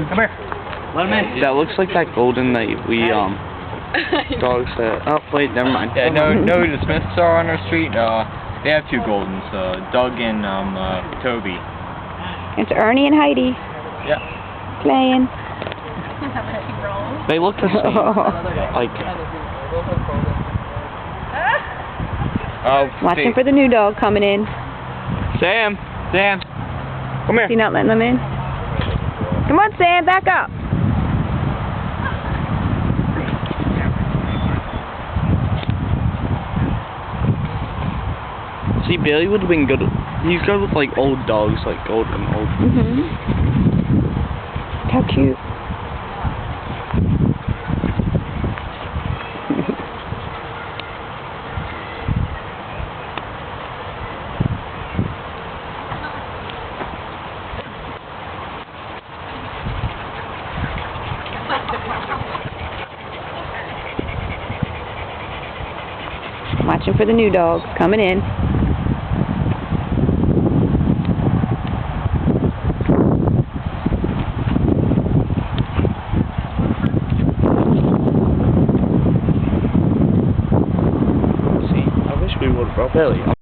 Come here. Let him in. That looks like that golden that we, dogs that, oh, wait, never mind. Yeah, no, the Smiths are on our street. They have two Goldens, Doug and, Toby. It's Ernie and Heidi. Yeah. Playing. They look the same. Like, Watching for the new dog coming in. Sam, come Is he here. not letting them in? Come on, Sam, back up. See, Billy would have been good. He's good with like old dogs, like golden old. How cute. Watching for the new dog coming in. See, I wish we would have brought Billy.